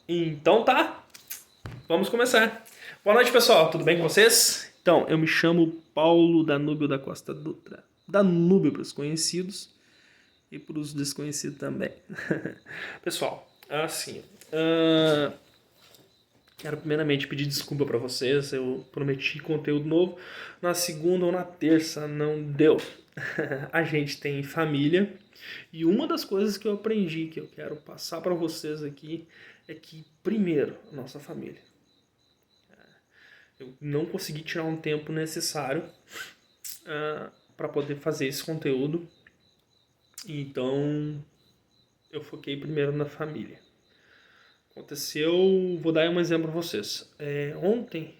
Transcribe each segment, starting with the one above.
Então tá, vamos começar. Boa noite, pessoal, tudo bem com vocês? Então, eu me chamo Paulo Danúbio da Costa Dutra. Danúbio para os conhecidos e para os desconhecidos também. Pessoal, assim, quero primeiramente pedir desculpa para vocês. Eu prometi conteúdo novo na segunda ou na terça, não deu. A gente tem família e uma das coisas que eu aprendi, que eu quero passar para vocês aqui, é que, primeiro, a nossa família. Eu não consegui tirar um tempo necessário para poder fazer esse conteúdo, então eu foquei primeiro na família. Aconteceu, vou dar um exemplo para vocês. Ontem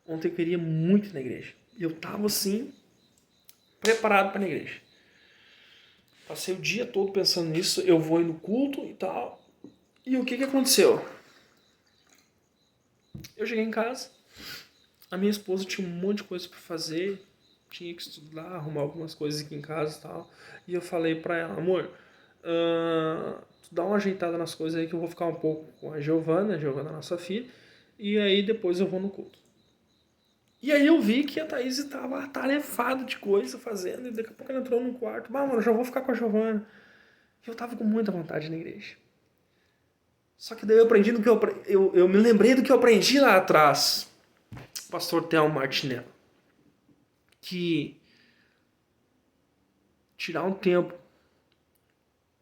eu queria muito ir na igreja. Eu tava assim, preparado para ir na igreja. Passei o dia todo pensando nisso, eu vou ir no culto e tal. E o que aconteceu? Eu cheguei em casa, a minha esposa tinha um monte de coisa para fazer, tinha que estudar, arrumar algumas coisas aqui em casa e tal. E eu falei pra ela, amor, tu dá uma ajeitada nas coisas aí que eu vou ficar um pouco com a Giovana é nossa filha, e aí depois eu vou no culto. E aí eu vi que a Thaís estava atarefada de coisa fazendo, e daqui a pouco ela entrou no quarto, mano, eu já vou ficar com a Giovana. E eu tava com muita vontade na igreja. Só que daí eu aprendi no que eu me lembrei do que eu aprendi lá atrás, pastor Thelma Martinello, que tirar um tempo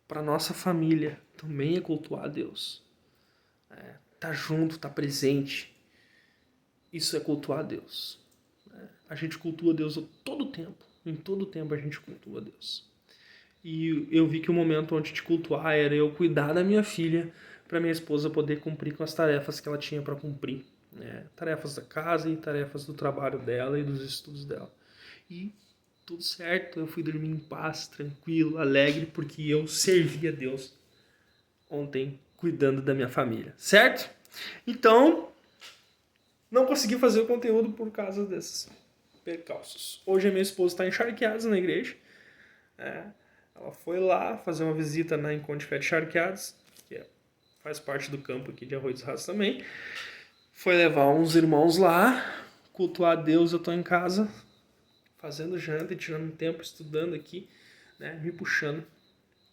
para nossa família também é cultuar a Deus. Tá junto, tá presente. Isso é cultuar a Deus. A gente cultua a Deus a todo tempo. Em todo tempo a gente cultua a Deus. E eu vi que o momento onde te cultuar era eu cuidar da minha filha para minha esposa poder cumprir com as tarefas que ela tinha para cumprir. Tarefas da casa e tarefas do trabalho dela e dos estudos dela. E tudo certo, eu fui dormir em paz, tranquilo, alegre, porque eu servi a Deus ontem cuidando da minha família, certo? Então, não consegui fazer o conteúdo por causa desses percalços. Hoje a minha esposa está encharqueada na igreja. Ela foi lá fazer uma visita na Encontro de Fé de Charqueados, que faz parte do campo aqui de Arroio dos Ratos também. Foi levar uns irmãos lá, cultuar a Deus. Eu estou em casa, fazendo janta e tirando um tempo estudando aqui, né, me puxando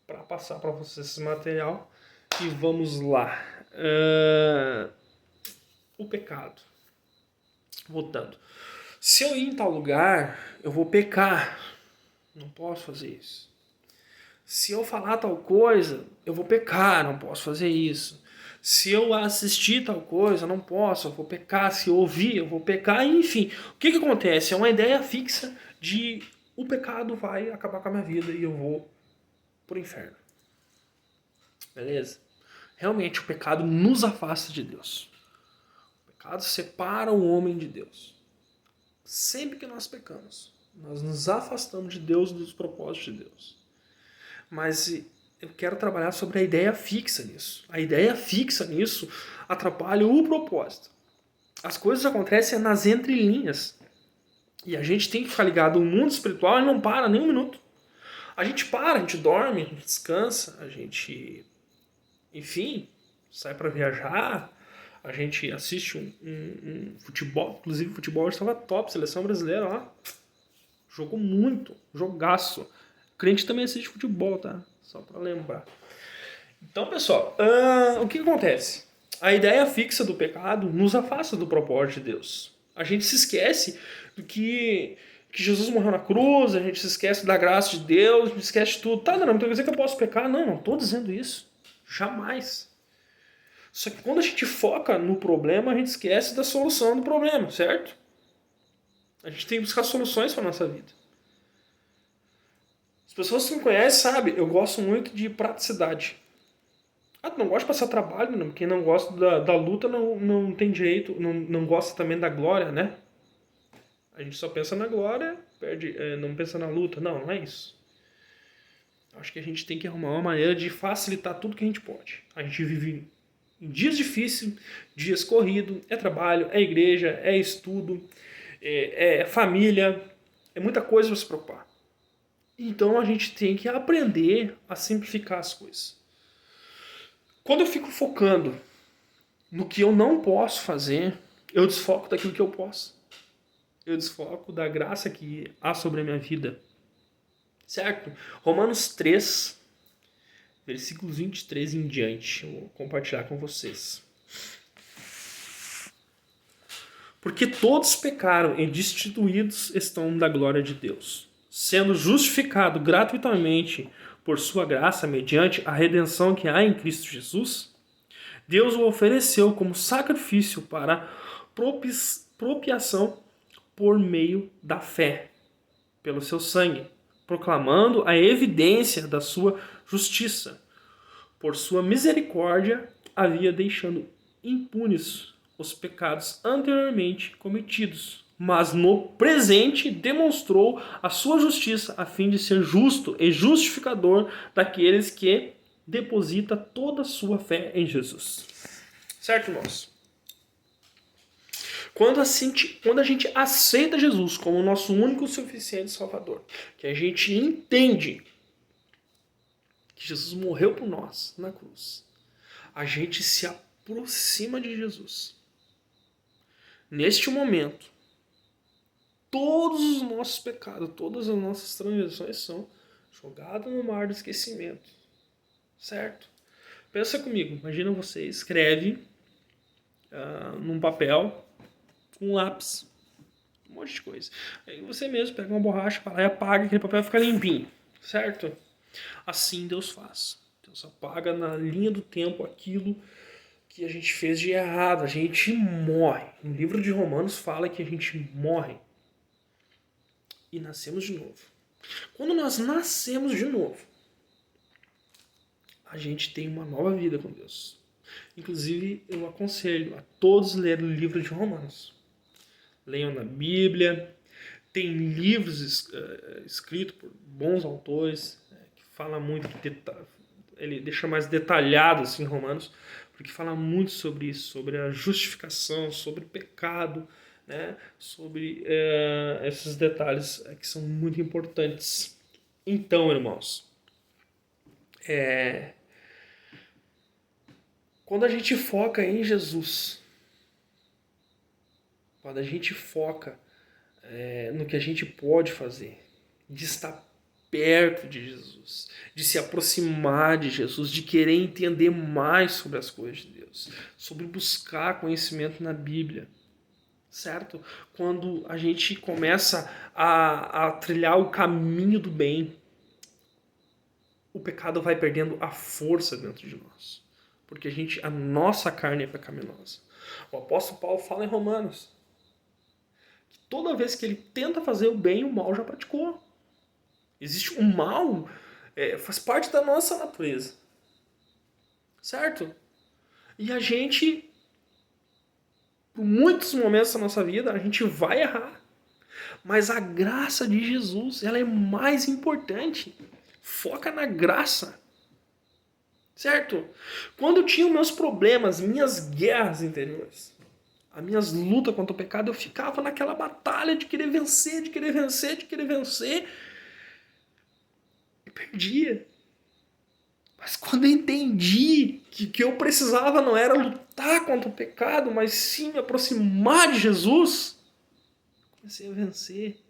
para passar para vocês esse material. E vamos lá. O pecado. Voltando. Se eu ir em tal lugar, eu vou pecar. Não posso fazer isso. Se eu falar tal coisa, eu vou pecar. Não posso fazer isso. Se eu assistir tal coisa, não posso, eu vou pecar. Se eu ouvir, eu vou pecar. Enfim, o que acontece? É uma ideia fixa de o pecado vai acabar com a minha vida e eu vou pro inferno. Beleza? Realmente, o pecado nos afasta de Deus. O pecado separa o homem de Deus. Sempre que nós pecamos, nós nos afastamos de Deus e dos propósitos de Deus. Mas eu quero trabalhar sobre a ideia fixa nisso. A ideia fixa nisso atrapalha o propósito. As coisas acontecem nas entrelinhas. E a gente tem que ficar ligado. O mundo espiritual ele não para nem um minuto. A gente para, a gente dorme, a gente descansa, a gente, enfim, sai para viajar, a gente assiste um futebol. Inclusive o futebol estava top, seleção brasileira lá. Jogou muito, jogaço. Crente também assiste futebol, tá? Só para lembrar. Então, pessoal, o que acontece? A ideia fixa do pecado nos afasta do propósito de Deus. A gente se esquece do que Jesus morreu na cruz, a gente se esquece da graça de Deus, a gente esquece de tudo. Tá, não quer dizer que eu posso pecar? Não estou dizendo isso. Jamais. Só que quando a gente foca no problema, a gente esquece da solução do problema, certo? A gente tem que buscar soluções para nossa vida. As pessoas que me conhecem sabem, eu gosto muito de praticidade. Tu não gosta de passar trabalho, não. Quem não gosta da luta não tem direito, não gosta também da glória, né? A gente só pensa na glória, não pensa na luta. Não é isso. Acho que a gente tem que arrumar uma maneira de facilitar tudo que a gente pode. A gente vive em dias difíceis, dias corridos, é trabalho, é igreja, é estudo, é família, é muita coisa para se preocupar. Então a gente tem que aprender a simplificar as coisas. Quando eu fico focando no que eu não posso fazer, eu desfoco daquilo que eu posso. Eu desfoco da graça que há sobre a minha vida. Certo? Romanos 3, versículos 23 em diante. Eu vou compartilhar com vocês. Porque todos pecaram e destituídos estão da glória de Deus, sendo justificado gratuitamente por sua graça mediante a redenção que há em Cristo Jesus. Deus o ofereceu como sacrifício para propiação por meio da fé, pelo seu sangue, proclamando a evidência da sua justiça. Por sua misericórdia, havia deixando impunes os pecados anteriormente cometidos, mas no presente demonstrou a sua justiça a fim de ser justo e justificador daqueles que deposita toda a sua fé em Jesus. Certo, irmãos? Quando a gente aceita Jesus como o nosso único e suficiente Salvador, que a gente entende que Jesus morreu por nós na cruz, a gente se aproxima de Jesus. Neste momento, todos os nossos pecados, todas as nossas transgressões são jogadas no mar do esquecimento. Certo? Pensa comigo, imagina você escreve num papel com um lápis, um monte de coisa. Aí você mesmo pega uma borracha, vai lá e apaga, aquele papel fica limpinho. Certo? Assim Deus faz. Deus apaga na linha do tempo aquilo que a gente fez de errado. A gente morre. No livro de Romanos fala que a gente morre e nascemos de novo. Quando nós nascemos de novo, a gente tem uma nova vida com Deus. Inclusive, eu aconselho a todos lerem o livro de Romanos. Leiam na Bíblia. Tem livros escritos por bons autores que falam muito, ele deixa mais detalhado assim, Romanos, porque fala muito sobre isso, sobre a justificação, sobre o pecado, né? Sobre esses detalhes que são muito importantes. Então, irmãos, quando a gente foca em Jesus, quando a gente foca no que a gente pode fazer, de estar perto de Jesus, de se aproximar de Jesus, de querer entender mais sobre as coisas de Deus, sobre buscar conhecimento na Bíblia, certo? Quando a gente começa a trilhar o caminho do bem, o pecado vai perdendo a força dentro de nós, porque a nossa carne é pecaminosa. O apóstolo Paulo fala em Romanos que toda vez que ele tenta fazer o bem, o mal já praticou. Existe o mal, faz parte da nossa natureza. Certo? E a gente, por muitos momentos da nossa vida, a gente vai errar. Mas a graça de Jesus, ela é mais importante. Foca na graça. Certo? Quando eu tinha os meus problemas, minhas guerras interiores, as minhas lutas contra o pecado, eu ficava naquela batalha de querer vencer, de querer vencer, de querer vencer. Perdia. Mas quando eu entendi que eu precisava não era lutar contra o pecado, mas sim me aproximar de Jesus, comecei a vencer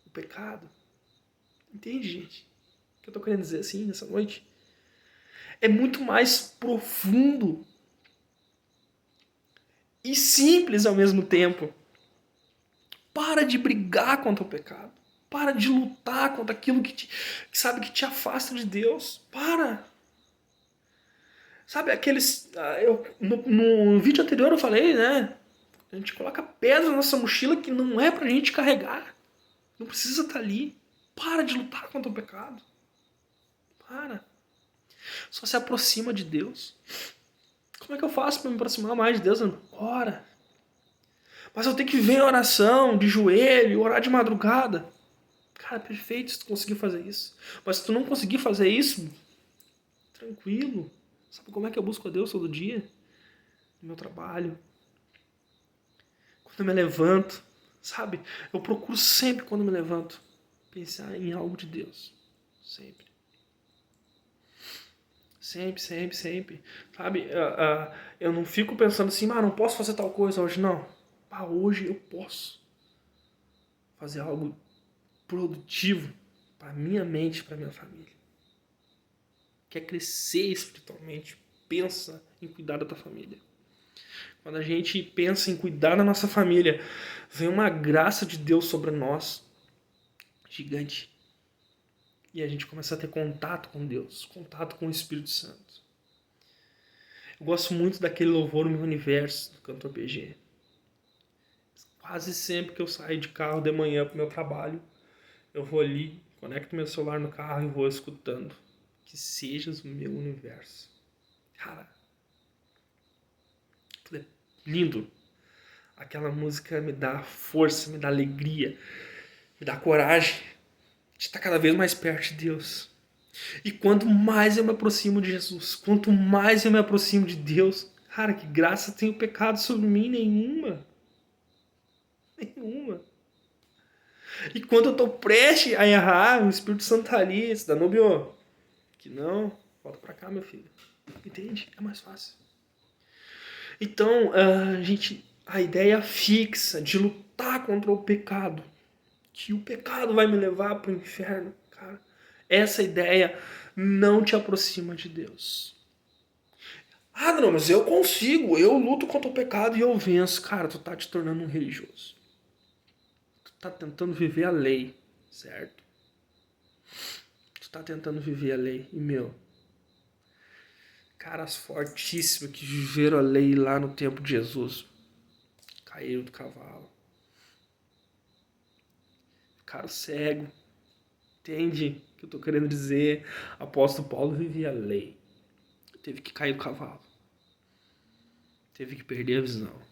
o pecado. Entende, gente? O que eu estou querendo dizer assim nessa noite? É muito mais profundo e simples ao mesmo tempo. Para de brigar contra o pecado. Para de lutar contra aquilo que te afasta de Deus. Para. Sabe, aqueles... No vídeo anterior eu falei, né? A gente coloca pedra na nossa mochila que não é pra gente carregar. Não precisa estar ali. Para de lutar contra o pecado. Para. Só se aproxima de Deus. Como é que eu faço para me aproximar mais de Deus? Ora. Mas eu tenho que vir em oração, de joelho, orar de madrugada. Cara, perfeito se tu conseguir fazer isso. Mas se tu não conseguir fazer isso, tranquilo. Sabe como é que eu busco a Deus todo dia? No meu trabalho. Quando eu me levanto, sabe? Eu procuro sempre, quando eu me levanto, pensar em algo de Deus. Sempre. Sempre, sempre, sempre. Sabe? Eu não fico pensando assim, não posso fazer tal coisa hoje, não. Hoje eu posso fazer algo produtivo para minha mente, para minha família. Quer crescer espiritualmente, pensa em cuidar da tua família. Quando a gente pensa em cuidar da nossa família, vem uma graça de Deus sobre nós, gigante. E a gente começa a ter contato com Deus, contato com o Espírito Santo. Eu gosto muito daquele louvor Meu Universo, do cantor PG. Quase sempre que eu saio de carro de manhã para o meu trabalho, eu vou ali, conecto meu celular no carro e vou escutando. Que sejas o meu universo. Cara, aquilo é lindo. Aquela música me dá força, me dá alegria, me dá coragem de estar cada vez mais perto de Deus. E quanto mais eu me aproximo de Jesus, quanto mais eu me aproximo de Deus, cara, que graça tem o pecado sobre mim? Nenhuma. Nenhuma. E quando eu tô prestes a errar, o Espírito Santo tá ali, Danúbio, que não, volta pra cá, meu filho. Entende? É mais fácil. Então, a ideia fixa de lutar contra o pecado, que o pecado vai me levar para o inferno, cara, essa ideia não te aproxima de Deus. Não, mas eu consigo, eu luto contra o pecado e eu venço. Cara, tu tá te tornando um religioso. Tu tá tentando viver a lei, certo? Tu tá tentando viver a lei. E, caras fortíssimos que viveram a lei lá no tempo de Jesus caíram do cavalo. Ficaram cego. Entende o que eu tô querendo dizer? Apóstolo Paulo vivia a lei. Teve que cair do cavalo. Teve que perder a visão.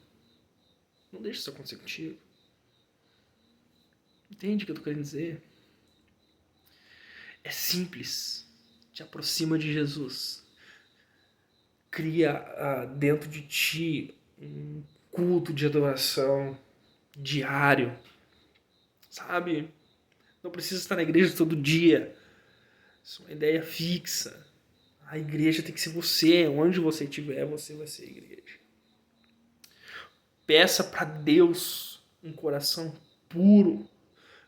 Não deixa isso acontecer contigo. Entende o que eu tô querendo dizer? É simples. Te aproxima de Jesus. Cria dentro de ti um culto de adoração diário. Sabe? Não precisa estar na igreja todo dia. Isso é uma ideia fixa. A igreja tem que ser você. Onde você estiver, você vai ser a igreja. Peça para Deus um coração puro.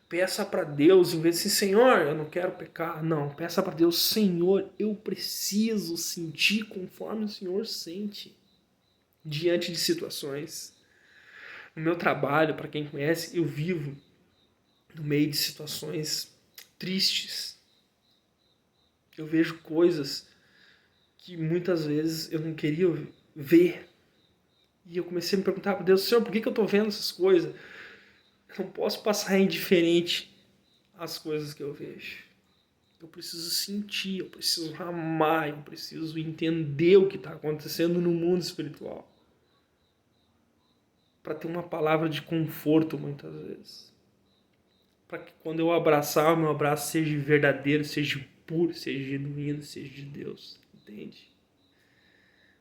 Peça para Deus, em vez de assim, Senhor, eu não quero pecar. Não, peça para Deus, Senhor, eu preciso sentir conforme o Senhor sente diante de situações. No meu trabalho, para quem conhece, eu vivo no meio de situações tristes. Eu vejo coisas que muitas vezes eu não queria ver. E eu comecei a me perguntar para Deus, Senhor, por que eu estou vendo essas coisas? Eu não posso passar indiferente às coisas que eu vejo. Eu preciso sentir, eu preciso amar, eu preciso entender o que está acontecendo no mundo espiritual. Para ter uma palavra de conforto muitas vezes. Para que quando eu abraçar, o meu abraço seja verdadeiro, seja puro, seja genuíno, seja de Deus. Entende?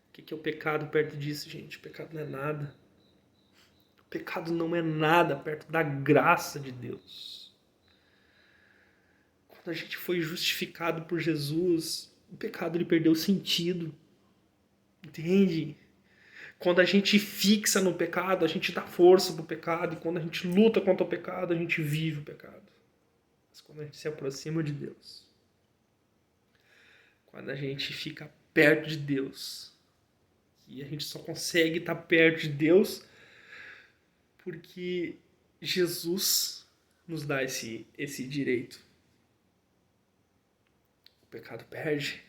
O que é o pecado perto disso, gente? O pecado não é nada. O pecado não é nada perto da graça de Deus. Quando a gente foi justificado por Jesus, o pecado ele perdeu sentido. Entende? Quando a gente fixa no pecado, a gente dá força pro pecado. E quando a gente luta contra o pecado, a gente vive o pecado. Mas quando a gente se aproxima de Deus, quando a gente fica perto de Deus, e a gente só consegue estar perto de Deus porque Jesus nos dá esse direito. O pecado perde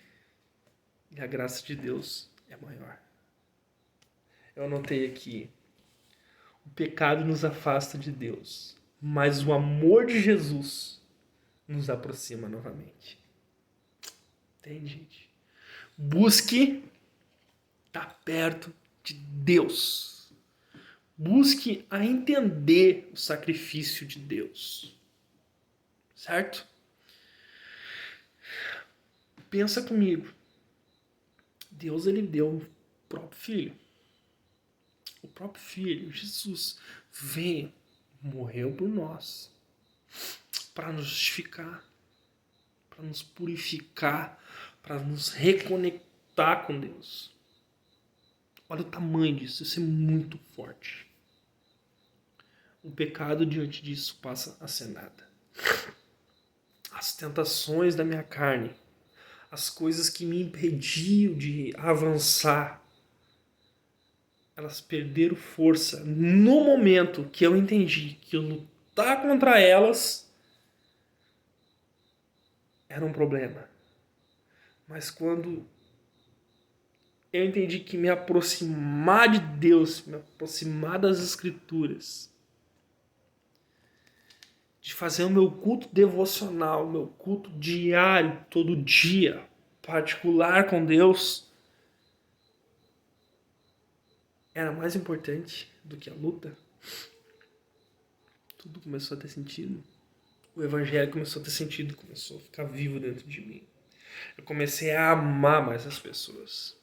e a graça de Deus é maior. Eu anotei aqui: o pecado nos afasta de Deus, mas o amor de Jesus nos aproxima novamente. Entende, gente? Busque estar perto de Deus. Busque a entender o sacrifício de Deus. Certo? Pensa comigo. Deus, ele deu o próprio Filho. O próprio Filho, Jesus, veio, morreu por nós, para nos justificar, para nos purificar, para nos reconectar com Deus. Olha o tamanho disso, isso é muito forte. O pecado diante disso passa a ser nada. As tentações da minha carne, as coisas que me impediam de avançar, elas perderam força no momento que eu entendi que lutar contra elas era um problema. Mas quando eu entendi que me aproximar de Deus, me aproximar das Escrituras, de fazer o meu culto devocional, o meu culto diário, todo dia, particular com Deus, era mais importante do que a luta. Tudo começou a ter sentido. O evangelho começou a ter sentido, começou a ficar vivo dentro de mim. Eu comecei a amar mais as pessoas.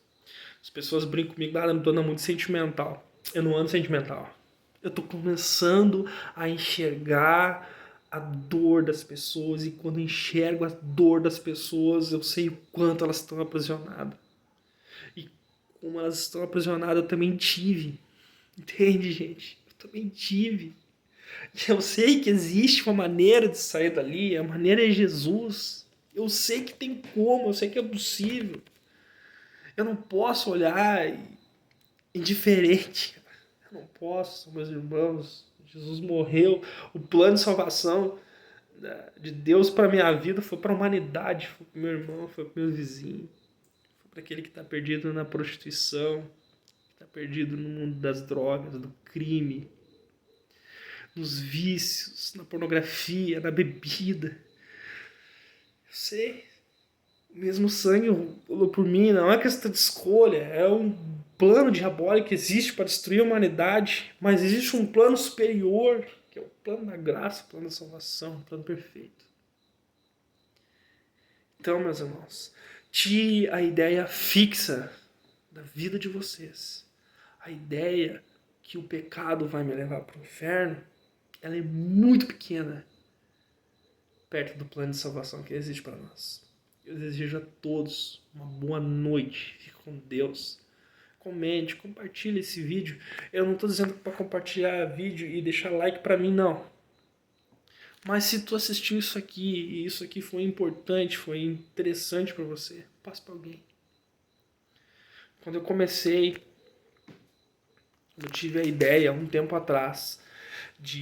As pessoas brincam comigo, eu não tô muito sentimental. Eu não ando sentimental. Eu tô começando a enxergar a dor das pessoas, e quando eu enxergo a dor das pessoas, eu sei o quanto elas estão aprisionadas. E como elas estão aprisionadas, eu também tive. Entende, gente? Eu também tive. Eu sei que existe uma maneira de sair dali, a maneira é Jesus. Eu sei que tem como, eu sei que é possível. Eu não posso olhar indiferente. Eu não posso, meus irmãos. Jesus morreu. O plano de salvação de Deus para minha vida foi para a humanidade. Foi para o meu irmão, foi para o meu vizinho. Foi para aquele que está perdido na prostituição, que está perdido no mundo das drogas, do crime, nos vícios, na pornografia, na bebida. Eu sei. O mesmo sangue rolou por mim, não é questão de escolha, é um plano diabólico que existe para destruir a humanidade, mas existe um plano superior, que é o plano da graça, o plano da salvação, o plano perfeito. Então, meus irmãos, tire a ideia fixa da vida de vocês. A ideia que o pecado vai me levar para o inferno, ela é muito pequena perto do plano de salvação que existe para nós. Eu desejo a todos uma boa noite. Fique com Deus. Comente, compartilhe esse vídeo. Eu não estou dizendo para compartilhar vídeo e deixar like para mim, não. Mas se tu assistiu isso aqui e isso aqui foi importante, foi interessante para você, passe para alguém. Quando eu comecei, eu tive a ideia, um tempo atrás, de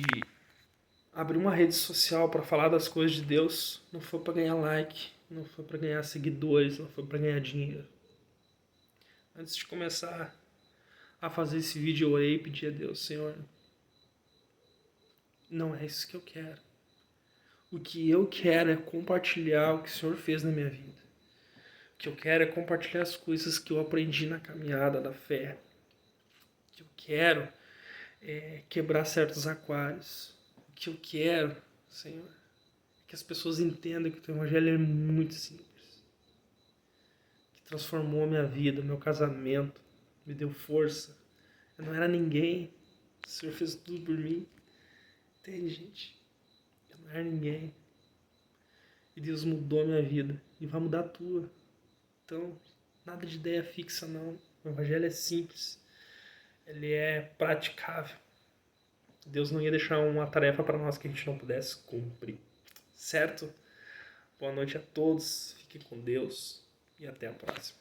abrir uma rede social para falar das coisas de Deus. Não foi para ganhar like, não foi para ganhar seguidores, não foi para ganhar dinheiro. Antes de começar a fazer esse vídeo, eu orei e pedi a Deus: Senhor, não é isso que eu quero. O que eu quero é compartilhar o que o Senhor fez na minha vida. O que eu quero é compartilhar as coisas que eu aprendi na caminhada da fé. O que eu quero é quebrar certos aquários. O que eu quero, Senhor, é que as pessoas entendam que o teu evangelho é muito simples. Que transformou a minha vida, meu casamento, me deu força. Eu não era ninguém. O Senhor fez tudo por mim. Entende, gente? Eu não era ninguém. E Deus mudou a minha vida. E vai mudar a tua. Então, nada de ideia fixa, não. O evangelho é simples. Ele é praticável. Deus não ia deixar uma tarefa para nós que a gente não pudesse cumprir. Certo? Boa noite a todos. Fiquem com Deus. E até a próxima.